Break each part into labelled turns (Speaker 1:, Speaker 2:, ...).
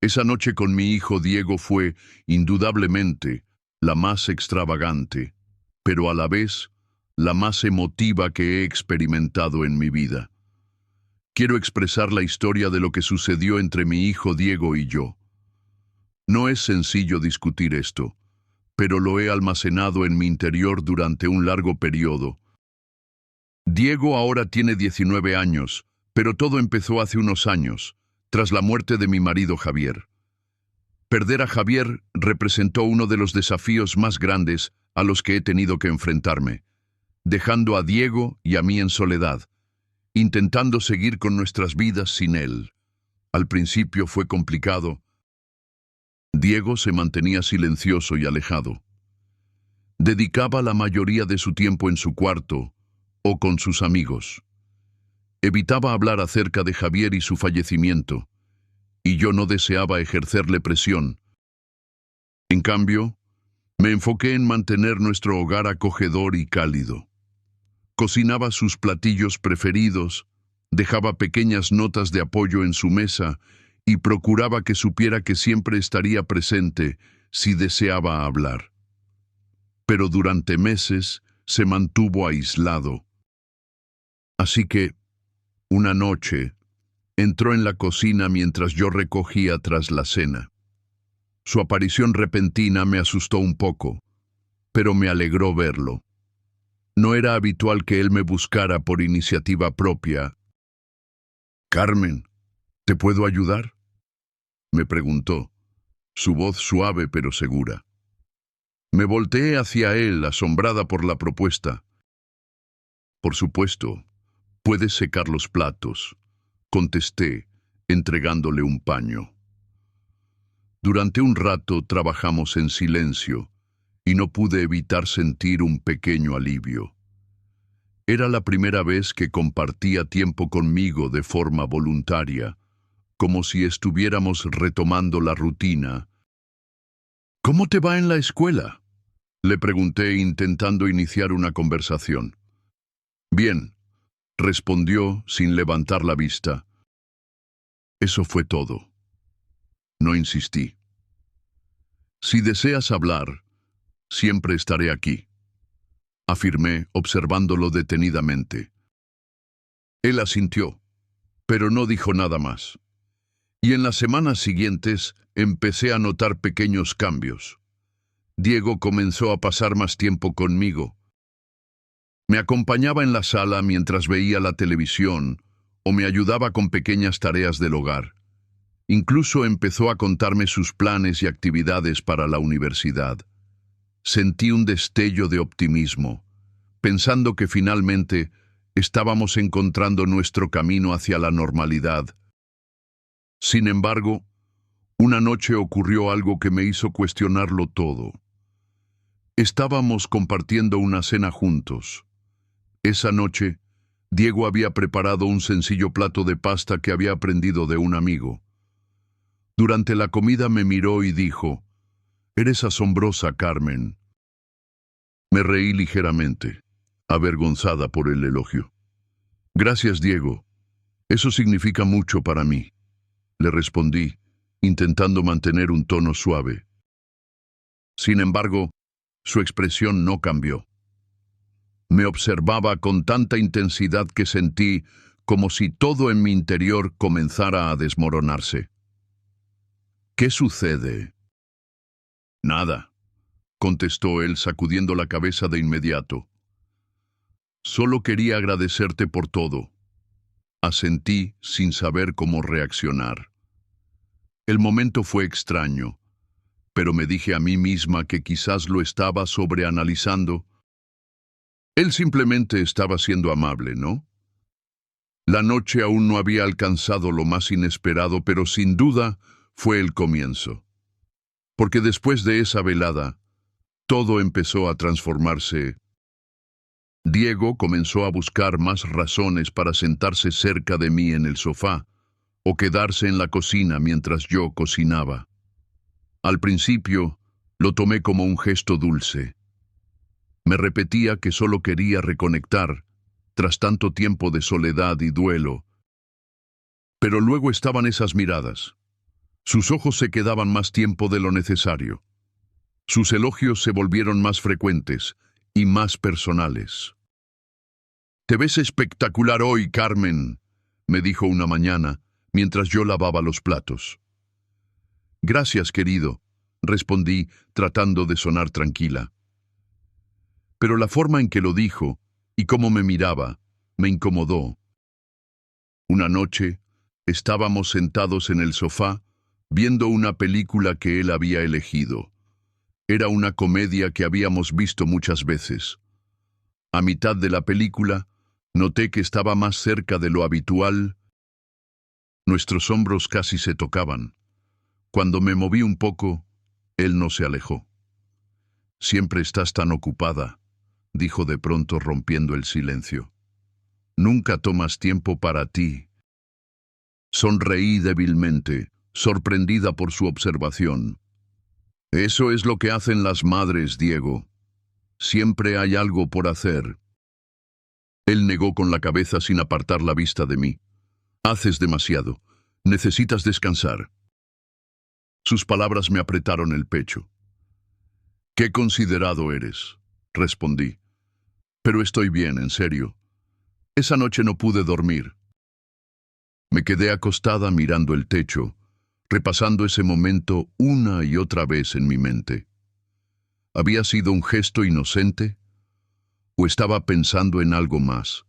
Speaker 1: Esa noche con mi hijo Diego fue, indudablemente, la más extravagante, pero a la vez, la más emotiva que he experimentado en mi vida. Quiero expresar la historia de lo que sucedió entre mi hijo Diego y yo. No es sencillo discutir esto, pero lo he almacenado en mi interior durante un largo periodo. Diego ahora tiene 19 años, pero todo empezó hace unos años, tras la muerte de mi marido Javier. Perder a Javier representó uno de los desafíos más grandes a los que he tenido que enfrentarme, dejando a Diego y a mí en soledad, intentando seguir con nuestras vidas sin él. Al principio fue complicado. Diego se mantenía silencioso y alejado. Dedicaba la mayoría de su tiempo en su cuarto o con sus amigos. Evitaba hablar acerca de Javier y su fallecimiento, y yo no deseaba ejercerle presión. En cambio, me enfoqué en mantener nuestro hogar acogedor y cálido. Cocinaba sus platillos preferidos, dejaba pequeñas notas de apoyo en su mesa y procuraba que supiera que siempre estaría presente si deseaba hablar. Pero durante meses se mantuvo aislado. Así que, una noche, entró en la cocina mientras yo recogía tras la cena. Su aparición repentina me asustó un poco, pero me alegró verlo. No era habitual que él me buscara por iniciativa propia. «Carmen, ¿te puedo ayudar?», me preguntó, su voz suave pero segura. Me volteé hacia él, asombrada por la propuesta. «Por supuesto, puedes secar los platos», contesté, entregándole un paño. Durante un rato trabajamos en silencio, y no pude evitar sentir un pequeño alivio. Era la primera vez que compartía tiempo conmigo de forma voluntaria, como si estuviéramos retomando la rutina. «¿Cómo te va en la escuela?», le pregunté intentando iniciar una conversación. «Bien», respondió sin levantar la vista. Eso fue todo. No insistí. «Si deseas hablar, siempre estaré aquí», afirmé, observándolo detenidamente. Él asintió, pero no dijo nada más. Y en las semanas siguientes empecé a notar pequeños cambios. Diego comenzó a pasar más tiempo conmigo. Me acompañaba en la sala mientras veía la televisión o me ayudaba con pequeñas tareas del hogar. Incluso empezó a contarme sus planes y actividades para la universidad. Sentí un destello de optimismo, pensando que finalmente estábamos encontrando nuestro camino hacia la normalidad. Sin embargo, una noche ocurrió algo que me hizo cuestionarlo todo. Estábamos compartiendo una cena juntos. Esa noche, Diego había preparado un sencillo plato de pasta que había aprendido de un amigo. Durante la comida me miró y dijo: «Eres asombrosa, Carmen». Me reí ligeramente, avergonzada por el elogio. «Gracias, Diego. Eso significa mucho para mí», le respondí, intentando mantener un tono suave. Sin embargo, su expresión no cambió. Me observaba con tanta intensidad que sentí como si todo en mi interior comenzara a desmoronarse. «¿Qué sucede?». «Nada», contestó él sacudiendo la cabeza de inmediato. «Solo quería agradecerte por todo». Asentí sin saber cómo reaccionar. El momento fue extraño, pero me dije a mí misma que quizás lo estaba sobreanalizando. Él simplemente estaba siendo amable, ¿no? La noche aún no había alcanzado lo más inesperado, pero sin duda fue el comienzo. Porque después de esa velada, todo empezó a transformarse. Diego comenzó a buscar más razones para sentarse cerca de mí en el sofá o quedarse en la cocina mientras yo cocinaba. Al principio, lo tomé como un gesto dulce. Me repetía que solo quería reconectar tras tanto tiempo de soledad y duelo. Pero luego estaban esas miradas. Sus ojos se quedaban más tiempo de lo necesario. Sus elogios se volvieron más frecuentes y más personales. «Te ves espectacular hoy, Carmen», me dijo una mañana, mientras yo lavaba los platos. «Gracias, querido», respondí, tratando de sonar tranquila. Pero la forma en que lo dijo y cómo me miraba me incomodó. Una noche, estábamos sentados en el sofá, viendo una película que él había elegido. Era una comedia que habíamos visto muchas veces. A mitad de la película, noté que estaba más cerca de lo habitual. Nuestros hombros casi se tocaban. Cuando me moví un poco, él no se alejó. «Siempre estás tan ocupada», dijo de pronto rompiendo el silencio. «Nunca tomas tiempo para ti». Sonreí débilmente, sorprendida por su observación. «Eso es lo que hacen las madres, Diego. Siempre hay algo por hacer». Él negó con la cabeza sin apartar la vista de mí. «Haces demasiado. Necesitas descansar». Sus palabras me apretaron el pecho. «Qué considerado eres», respondí. «Pero estoy bien, en serio. Esa noche no pude dormir». Me quedé acostada mirando el techo, repasando ese momento una y otra vez en mi mente. ¿Había sido un gesto inocente? ¿O estaba pensando en algo más?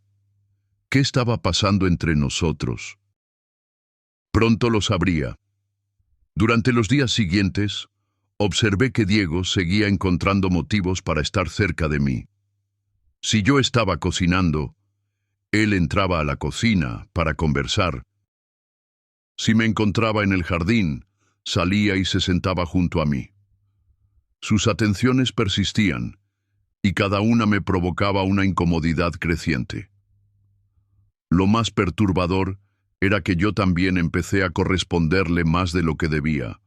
Speaker 1: ¿Qué estaba pasando entre nosotros? Pronto lo sabría. Durante los días siguientes, observé que Diego seguía encontrando motivos para estar cerca de mí. Si yo estaba cocinando, él entraba a la cocina para conversar. Si me encontraba en el jardín, salía y se sentaba junto a mí. Sus atenciones persistían, y cada una me provocaba una incomodidad creciente. Lo más perturbador era que yo también empecé a corresponderle más de lo que debía.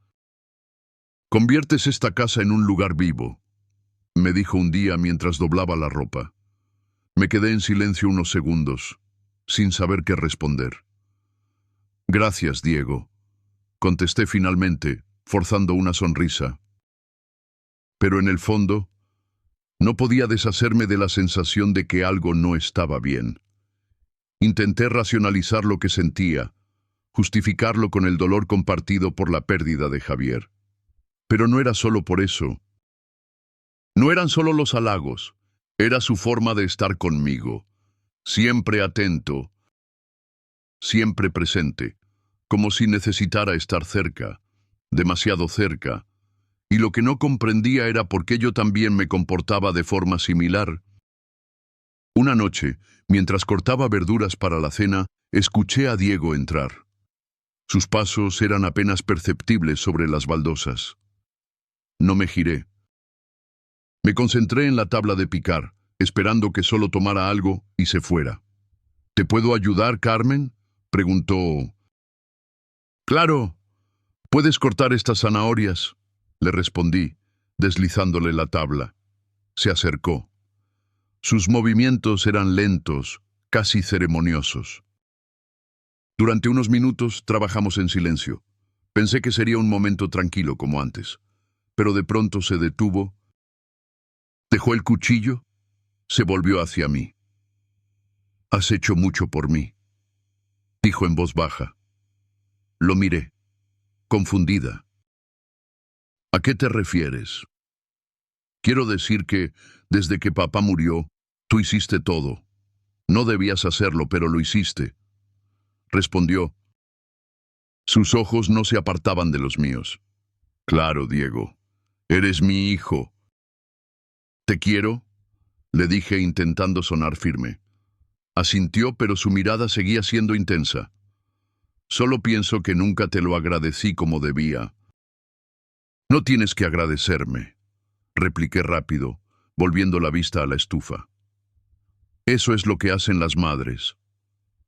Speaker 1: «Conviertes esta casa en un lugar vivo», me dijo un día mientras doblaba la ropa. Me quedé en silencio unos segundos, sin saber qué responder. «Gracias, Diego», contesté finalmente, forzando una sonrisa. Pero en el fondo, no podía deshacerme de la sensación de que algo no estaba bien. Intenté racionalizar lo que sentía, justificarlo con el dolor compartido por la pérdida de Javier. Pero no era solo por eso. No eran solo los halagos, era su forma de estar conmigo, siempre atento, siempre presente, como si necesitara estar cerca, demasiado cerca, y lo que no comprendía era por qué yo también me comportaba de forma similar. Una noche, mientras cortaba verduras para la cena, escuché a Diego entrar. Sus pasos eran apenas perceptibles sobre las baldosas. No me giré. Me concentré en la tabla de picar, esperando que solo tomara algo y se fuera. «¿Te puedo ayudar, Carmen?», preguntó. «Claro. ¿Puedes cortar estas zanahorias?», le respondí, deslizándole la tabla. Se acercó. Sus movimientos eran lentos, casi ceremoniosos. Durante unos minutos trabajamos en silencio. Pensé que sería un momento tranquilo como antes, pero de pronto se detuvo, dejó el cuchillo, se volvió hacia mí. «Has hecho mucho por mí», dijo en voz baja. Lo miré, confundida. «¿A qué te refieres?». «Quiero decir que, desde que papá murió, tú hiciste todo. No debías hacerlo, pero lo hiciste», respondió. Sus ojos no se apartaban de los míos. «Claro, Diego. Eres mi hijo». «Te quiero», le dije intentando sonar firme. Asintió, pero su mirada seguía siendo intensa. «Solo pienso que nunca te lo agradecí como debía». «No tienes que agradecerme», repliqué rápido, volviendo la vista a la estufa. «Eso es lo que hacen las madres».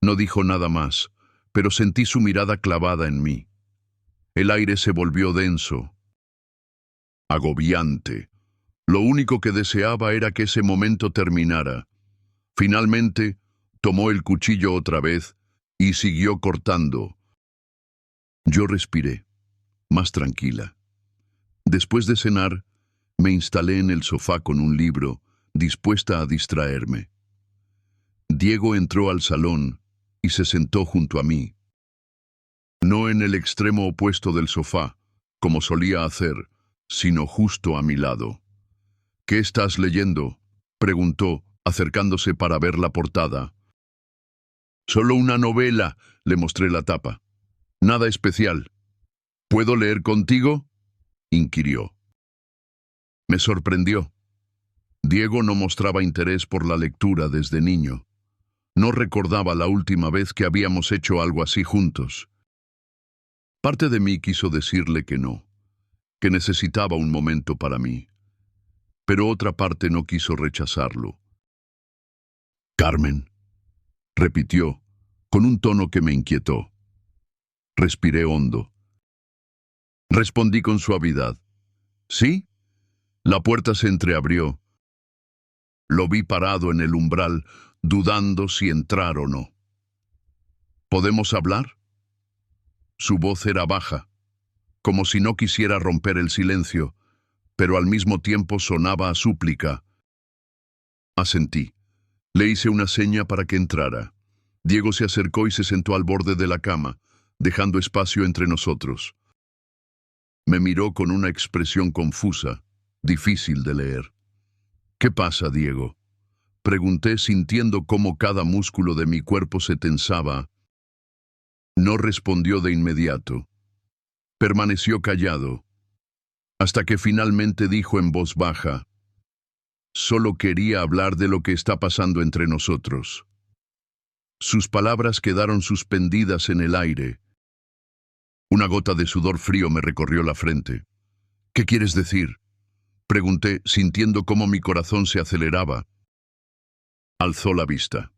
Speaker 1: No dijo nada más, pero sentí su mirada clavada en mí. El aire se volvió denso, agobiante. Lo único que deseaba era que ese momento terminara. Finalmente, tomó el cuchillo otra vez y siguió cortando. Yo respiré. más tranquila. Después de cenar, me instalé en el sofá con un libro, dispuesta a distraerme. Diego entró al salón y se sentó junto a mí. No en el extremo opuesto del sofá, como solía hacer, sino justo a mi lado. «¿Qué estás leyendo?», preguntó, acercándose para ver la portada. «Solo una novela», le mostré la tapa. «Nada especial». «¿Puedo leer contigo?», inquirió. Me sorprendió. Diego no mostraba interés por la lectura desde niño. No recordaba la última vez que habíamos hecho algo así juntos. Parte de mí quiso decirle que no, que necesitaba un momento para mí, pero otra parte no quiso rechazarlo. «Carmen», repitió, con un tono que me inquietó. Respiré hondo. Respondí con suavidad. «¿Sí?». La puerta se entreabrió. Lo vi parado en el umbral, dudando si entrar o no. «¿Podemos hablar?». Su voz era baja, como si no quisiera romper el silencio, pero al mismo tiempo sonaba a súplica. Asentí. Le hice una seña para que entrara. Diego se acercó y se sentó al borde de la cama, dejando espacio entre nosotros. Me miró con una expresión confusa, difícil de leer. «¿Qué pasa, Diego?», pregunté, sintiendo cómo cada músculo de mi cuerpo se tensaba. No respondió de inmediato. Permaneció callado, hasta que finalmente dijo en voz baja: «Solo quería hablar de lo que está pasando entre nosotros». Sus palabras quedaron suspendidas en el aire. Una gota de sudor frío me recorrió la frente. «¿Qué quieres decir?», pregunté, sintiendo cómo mi corazón se aceleraba. Alzó la vista.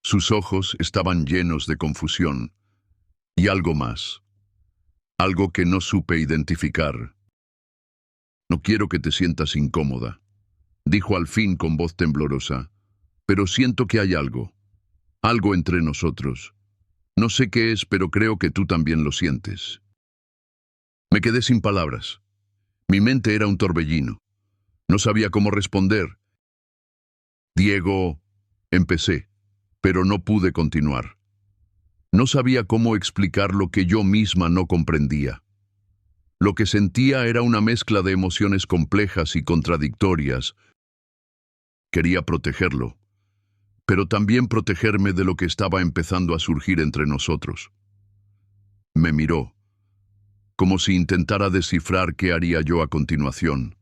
Speaker 1: Sus ojos estaban llenos de confusión. Y algo más. Algo que no supe identificar. «No quiero que te sientas incómoda», dijo al fin con voz temblorosa, «pero siento que hay algo. Algo entre nosotros. No sé qué es, pero creo que tú también lo sientes». Me quedé sin palabras. Mi mente era un torbellino. No sabía cómo responder. «Diego», empecé, pero no pude continuar. No sabía cómo explicar lo que yo misma no comprendía. Lo que sentía era una mezcla de emociones complejas y contradictorias. Quería protegerlo, pero también protegerme de lo que estaba empezando a surgir entre nosotros. Me miró, como si intentara descifrar qué haría yo a continuación.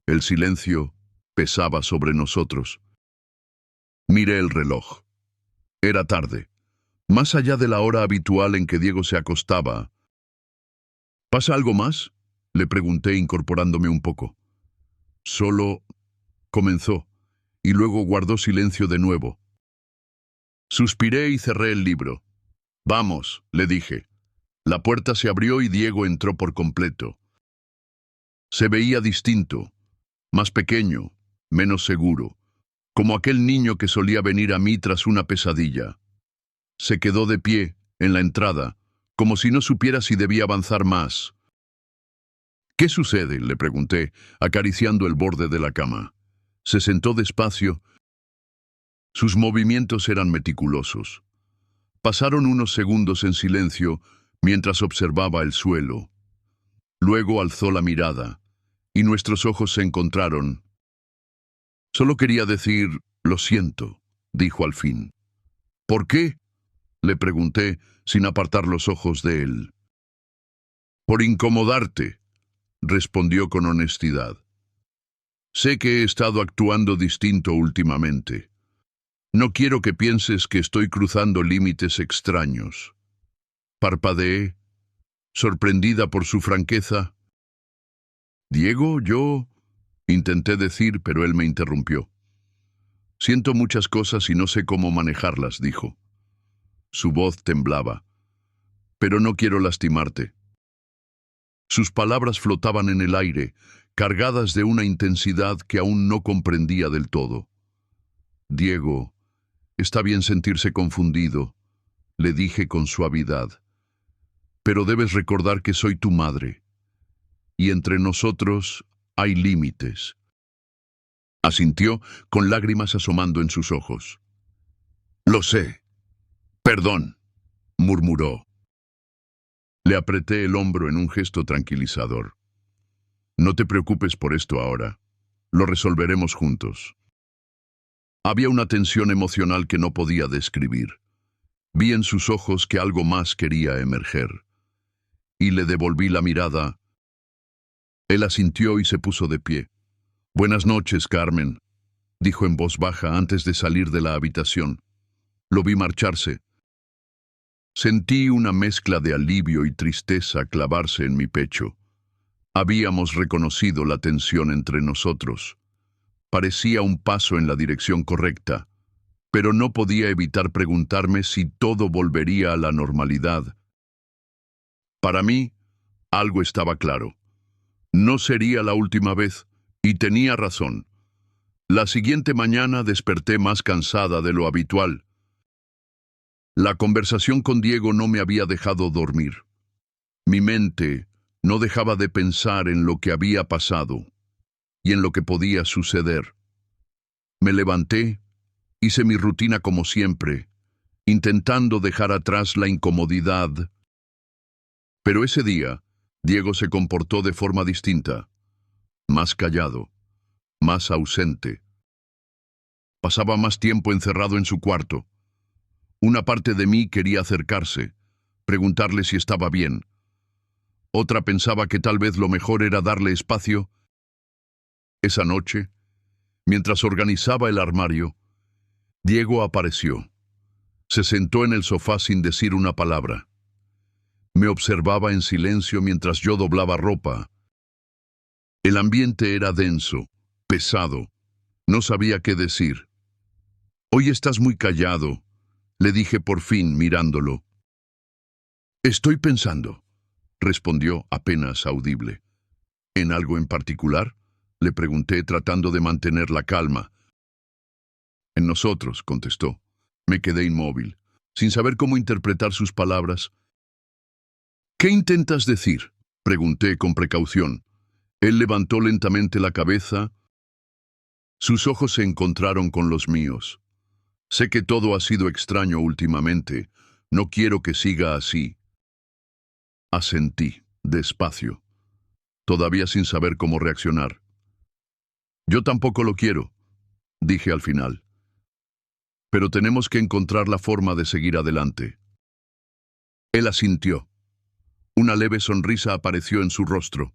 Speaker 1: El silencio pesaba sobre nosotros. Miré el reloj. Era tarde, más allá de la hora habitual en que Diego se acostaba. «¿Pasa algo más?», le pregunté, incorporándome un poco. «Solo», comenzó, y luego guardó silencio de nuevo. Suspiré y cerré el libro. «Vamos», le dije. La puerta se abrió y Diego entró por completo. Se veía distinto, más pequeño, menos seguro, como aquel niño que solía venir a mí tras una pesadilla. Se quedó de pie, en la entrada, como si no supiera si debía avanzar más. «¿Qué sucede?», le pregunté, acariciando el borde de la cama. Se sentó despacio. Sus movimientos eran meticulosos. Pasaron unos segundos en silencio mientras observaba el suelo. Luego alzó la mirada, y nuestros ojos se encontraron. «Solo quería decir, lo siento», dijo al fin. «¿Por qué?», le pregunté, sin apartar los ojos de él. «Por incomodarte», respondió con honestidad. «Sé que he estado actuando distinto últimamente. No quiero que pienses que estoy cruzando límites extraños». Parpadeé, sorprendida por su franqueza. «Diego, yo…», intenté decir, pero él me interrumpió. «Siento muchas cosas y no sé cómo manejarlas», dijo. Su voz temblaba. «Pero no quiero lastimarte». Sus palabras flotaban en el aire, cargadas de una intensidad que aún no comprendía del todo. «Diego, está bien sentirse confundido», le dije con suavidad. pero debes recordar que soy tu madre, y entre nosotros hay límites. Asintió, con lágrimas asomando en sus ojos. Lo sé. Perdón, murmuró. Le apreté el hombro en un gesto tranquilizador. No te preocupes por esto ahora. Lo resolveremos juntos. Había una tensión emocional que no podía describir. Vi en sus ojos que algo más quería emerger. Y le devolví la mirada. Él asintió y se puso de pie. Buenas noches, Carmen, dijo en voz baja antes de salir de la habitación. Lo vi marcharse. Sentí una mezcla de alivio y tristeza clavarse en mi pecho. Habíamos reconocido la tensión entre nosotros. Parecía un paso en la dirección correcta, pero no podía evitar preguntarme si todo volvería a la normalidad. Para mí, algo estaba claro. No sería la última vez, y tenía razón. La siguiente mañana desperté más cansada de lo habitual. La conversación con Diego no me había dejado dormir. Mi mente no dejaba de pensar en lo que había pasado y en lo que podía suceder. Me levanté, hice mi rutina como siempre, intentando dejar atrás la incomodidad. Pero ese día, Diego se comportó de forma distinta, más callado, más ausente. Pasaba más tiempo encerrado en su cuarto. Una parte de mí quería acercarse, preguntarle si estaba bien. Otra pensaba que tal vez lo mejor era darle espacio. Esa noche, mientras organizaba el armario, Diego apareció. Se sentó en el sofá sin decir una palabra. Me observaba en silencio mientras yo doblaba ropa. El ambiente era denso, pesado. No sabía qué decir. Hoy estás muy callado, le dije por fin mirándolo. Estoy pensando, respondió apenas audible. ¿En algo en particular? Le pregunté tratando de mantener la calma. En nosotros, contestó. Me quedé inmóvil, sin saber cómo interpretar sus palabras. ¿Qué intentas decir?, pregunté con precaución. Él levantó lentamente la cabeza. Sus ojos se encontraron con los míos. Sé que todo ha sido extraño últimamente. No quiero que siga así. Asentí, despacio, todavía sin saber cómo reaccionar. Yo tampoco lo quiero, dije al final. Pero tenemos que encontrar la forma de seguir adelante. Él asintió. Una leve sonrisa apareció en su rostro.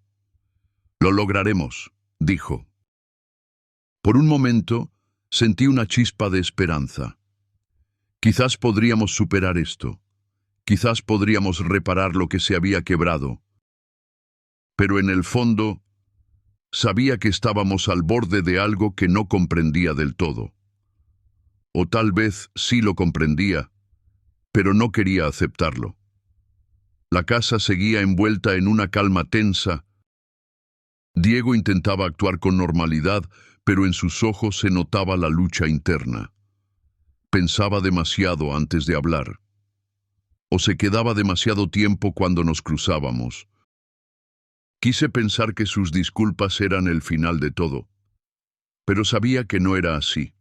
Speaker 1: Lo lograremos, dijo. Por un momento, sentí una chispa de esperanza. Quizás podríamos superar esto. Quizás podríamos reparar lo que se había quebrado. Pero en el fondo, sabía que estábamos al borde de algo que no comprendía del todo. O tal vez sí lo comprendía, pero no quería aceptarlo. La casa seguía envuelta en una calma tensa. Diego intentaba actuar con normalidad, pero en sus ojos se notaba la lucha interna. Pensaba demasiado antes de hablar. O se quedaba demasiado tiempo cuando nos cruzábamos. Quise pensar que sus disculpas eran el final de todo, pero sabía que no era así.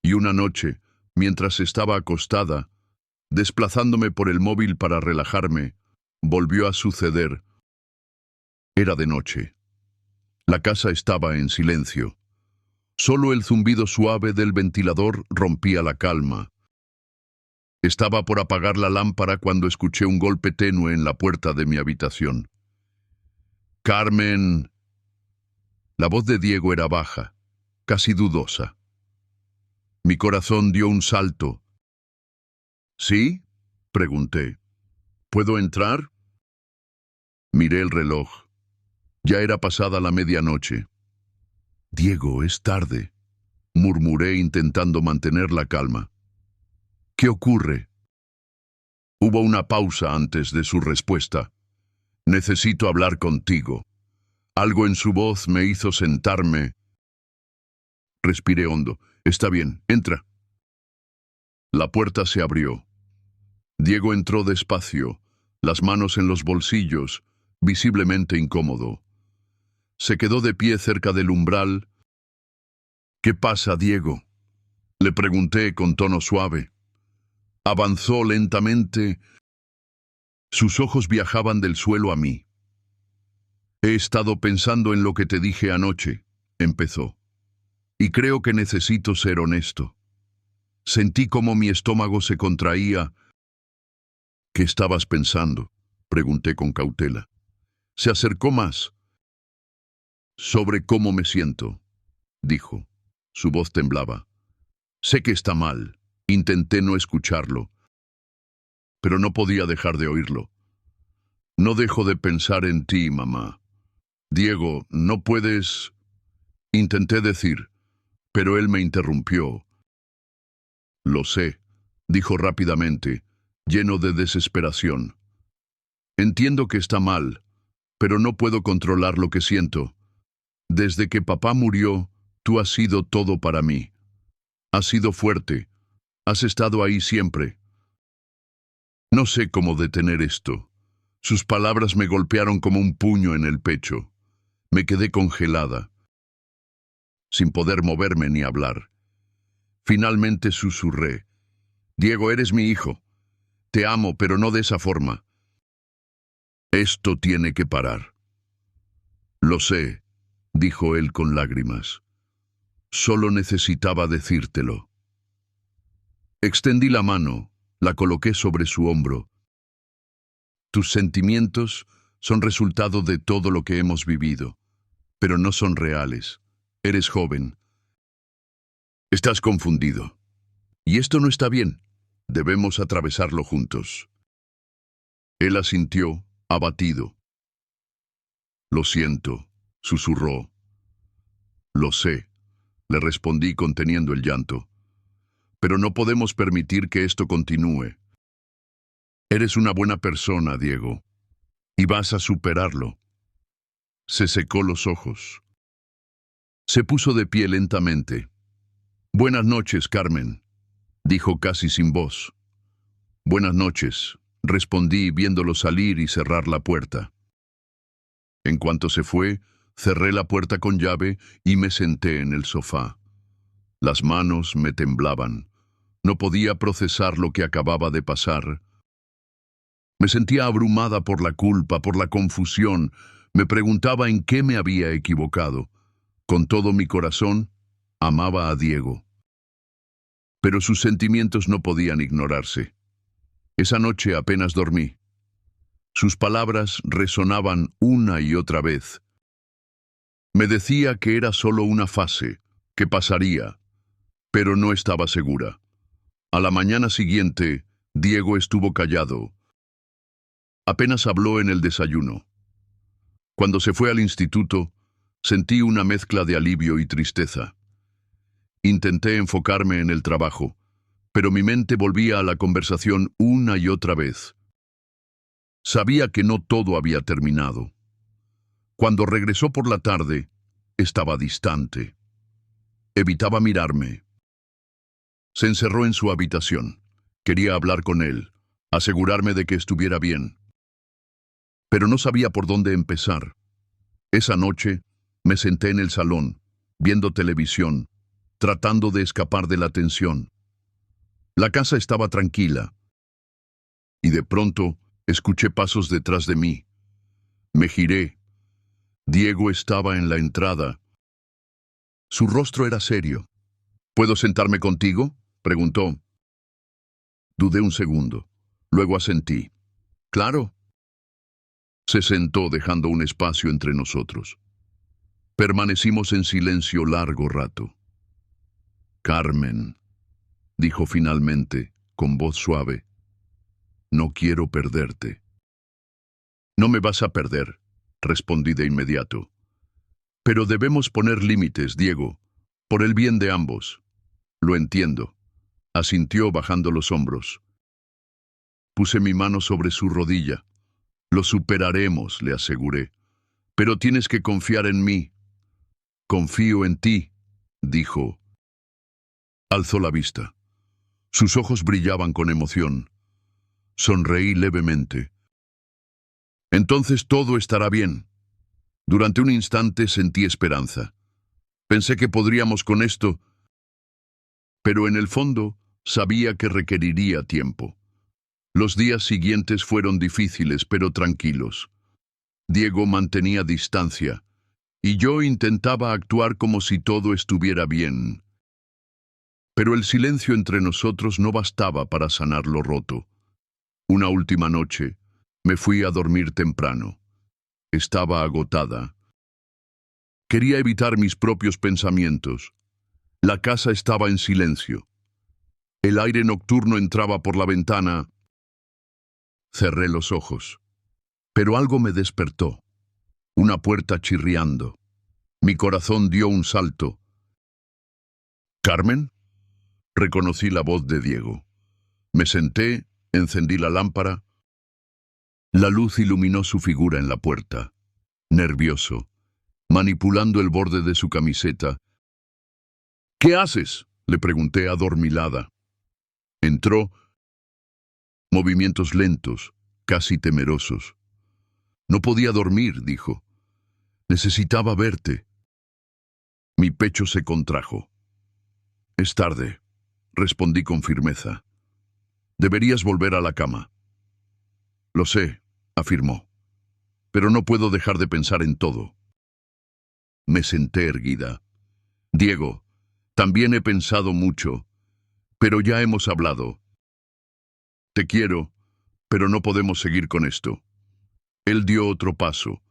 Speaker 1: Y una noche, mientras estaba acostada, desplazándome por el móvil para relajarme, volvió a suceder. Era de noche. La casa estaba en silencio. Solo el zumbido suave del ventilador rompía la calma. Estaba por apagar la lámpara cuando escuché un golpe tenue en la puerta de mi habitación. «Carmen». La voz de Diego era baja, casi dudosa. Mi corazón dio un salto. ¿Sí?, pregunté. ¿Puedo entrar? Miré el reloj. Ya era pasada la medianoche. Diego, es tarde, murmuré intentando mantener la calma. ¿Qué ocurre? Hubo una pausa antes de su respuesta. Necesito hablar contigo. Algo en su voz me hizo sentarme. Respiré hondo. Está bien, entra. La puerta se abrió. Diego entró despacio, las manos en los bolsillos, visiblemente incómodo. Se quedó de pie cerca del umbral. «¿Qué pasa, Diego?», le pregunté con tono suave. Avanzó lentamente. Sus ojos viajaban del suelo a mí. «He estado pensando en lo que te dije anoche», empezó. «Y creo que necesito ser honesto. Sentí como mi estómago se contraía». «¿Qué estabas pensando?», pregunté con cautela. Se acercó más. «Sobre cómo me siento», dijo. Su voz temblaba. «Sé que está mal. Intenté no escucharlo, pero no podía dejar de oírlo. No dejo de pensar en ti, mamá. Diego, no puedes...». Intenté decir, pero él me interrumpió. «Lo sé», dijo rápidamente, lleno de desesperación. «Entiendo que está mal, pero no puedo controlar lo que siento. Desde que papá murió, tú has sido todo para mí. Has sido fuerte. Has estado ahí siempre. No sé cómo detener esto». Sus palabras me golpearon como un puño en el pecho. Me quedé congelada, sin poder moverme ni hablar. Finalmente susurré. «Diego, eres mi hijo. Te amo, pero no de esa forma. Esto tiene que parar». «Lo sé», dijo él con lágrimas. «Solo necesitaba decírtelo». Extendí la mano, la coloqué sobre su hombro. «Tus sentimientos son resultado de todo lo que hemos vivido, pero no son reales. Eres joven. Estás confundido. Y esto no está bien. Debemos atravesarlo juntos». Él asintió, abatido. «Lo siento», susurró. «Lo sé», le respondí conteniendo el llanto. «Pero no podemos permitir que esto continúe. Eres una buena persona, Diego, y vas a superarlo». Se secó los ojos. Se puso de pie lentamente. «Buenas noches, Carmen», dijo casi sin voz. «Buenas noches», respondí viéndolo salir y cerrar la puerta. En cuanto se fue, cerré la puerta con llave y me senté en el sofá. Las manos me temblaban. No podía procesar lo que acababa de pasar. Me sentía abrumada por la culpa, por la confusión. Me preguntaba en qué me había equivocado. Con todo mi corazón, amaba a Diego. Pero sus sentimientos no podían ignorarse. Esa noche apenas dormí. Sus palabras resonaban una y otra vez. Me decía que era solo una fase, que pasaría, pero no estaba segura. A la mañana siguiente, Diego estuvo callado. Apenas habló en el desayuno. Cuando se fue al instituto, sentí una mezcla de alivio y tristeza. Intenté enfocarme en el trabajo, pero mi mente volvía a la conversación una y otra vez. Sabía que no todo había terminado. Cuando regresó por la tarde, estaba distante. Evitaba mirarme. Se encerró en su habitación. Quería hablar con él, asegurarme de que estuviera bien. Pero no sabía por dónde empezar. Esa noche, me senté en el salón, viendo televisión, tratando de escapar de la tensión. La casa estaba tranquila. Y de pronto, escuché pasos detrás de mí. Me giré. Diego estaba en la entrada. Su rostro era serio. «¿Puedo sentarme contigo?», preguntó. Dudé un segundo. Luego asentí. «Claro». Se sentó dejando un espacio entre nosotros. Permanecimos en silencio largo rato. «Carmen», dijo finalmente, con voz suave, «no quiero perderte». «No me vas a perder», respondí de inmediato. «Pero debemos poner límites, Diego, por el bien de ambos». «Lo entiendo», asintió bajando los hombros. Puse mi mano sobre su rodilla. «Lo superaremos», le aseguré. «Pero tienes que confiar en mí». «Confío en ti», dijo. Alzó la vista. Sus ojos brillaban con emoción. Sonreí levemente. Entonces todo estará bien. Durante un instante sentí esperanza. Pensé que podríamos con esto, pero en el fondo sabía que requeriría tiempo. Los días siguientes fueron difíciles, pero tranquilos. Diego mantenía distancia, y yo intentaba actuar como si todo estuviera bien. Pero el silencio entre nosotros no bastaba para sanar lo roto. Una última noche, me fui a dormir temprano. Estaba agotada. Quería evitar mis propios pensamientos. La casa estaba en silencio. El aire nocturno entraba por la ventana. Cerré los ojos. Pero algo me despertó. Una puerta chirriando. Mi corazón dio un salto. ¿Carmen? Reconocí la voz de Diego. Me senté, encendí la lámpara. La luz iluminó su figura en la puerta. Nervioso, manipulando el borde de su camiseta. ¿Qué haces?, le pregunté adormilada. Entró, movimientos lentos, casi temerosos. No podía dormir, dijo. Necesitaba verte. Mi pecho se contrajo. Es tarde, respondí con firmeza. Deberías volver a la cama. Lo sé, afirmó, pero no puedo dejar de pensar en todo. Me senté erguida. Diego, también he pensado mucho, pero ya hemos hablado. Te quiero, pero no podemos seguir con esto. Él dio otro paso.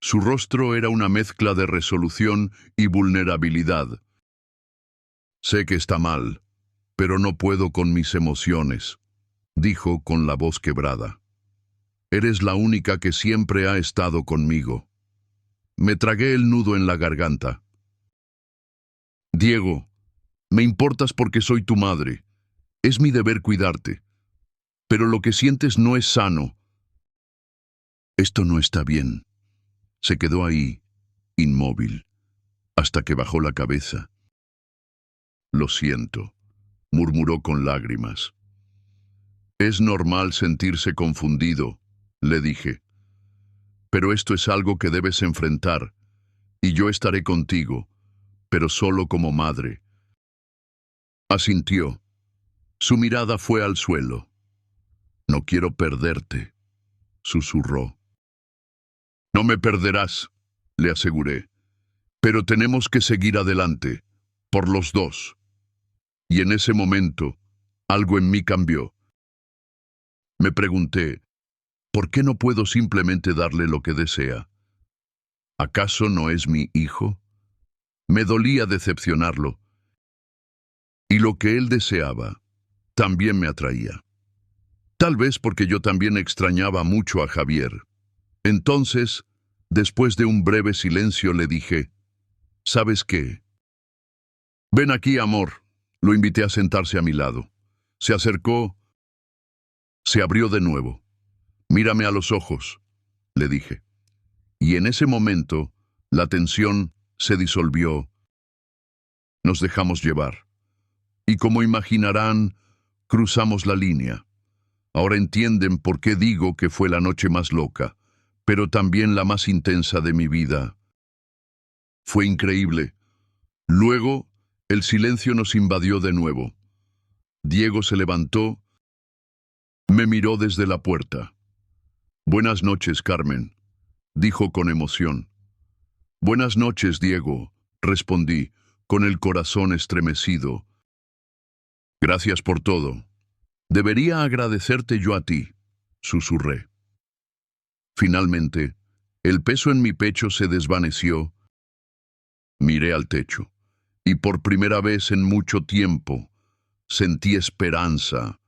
Speaker 1: Su rostro era una mezcla de resolución y vulnerabilidad. Sé que está mal, pero no puedo con mis emociones, dijo con la voz quebrada. Eres la única que siempre ha estado conmigo. Me tragué el nudo en la garganta. Diego, me importas porque soy tu madre. Es mi deber cuidarte. Pero lo que sientes no es sano. Esto no está bien. Se quedó ahí, inmóvil, hasta que bajó la cabeza. Lo siento, murmuró con lágrimas. Es normal sentirse confundido, le dije. Pero esto es algo que debes enfrentar, y yo estaré contigo, pero solo como madre. Asintió. Su mirada fue al suelo. No quiero perderte, susurró. No me perderás, le aseguré, pero tenemos que seguir adelante, por los dos. Y en ese momento, algo en mí cambió. Me pregunté, ¿por qué no puedo simplemente darle lo que desea? ¿Acaso no es mi hijo? Me dolía decepcionarlo. Y lo que él deseaba, también me atraía. Tal vez porque yo también extrañaba mucho a Javier. Entonces, después de un breve silencio, le dije, ¿sabes qué? Ven aquí, amor. Lo invité a sentarse a mi lado. Se acercó, se abrió de nuevo. Mírame a los ojos, le dije. Y en ese momento, la tensión se disolvió. Nos dejamos llevar. Y como imaginarán, cruzamos la línea. Ahora entienden por qué digo que fue la noche más loca, pero también la más intensa de mi vida. Fue increíble. Luego, el silencio nos invadió de nuevo. Diego se levantó, me miró desde la puerta. Buenas noches, Carmen, dijo con emoción. Buenas noches, Diego, respondí, con el corazón estremecido. Gracias por todo. Debería agradecerte yo a ti, susurré. Finalmente, el peso en mi pecho se desvaneció. Miré al techo, y por primera vez en mucho tiempo, sentí esperanza.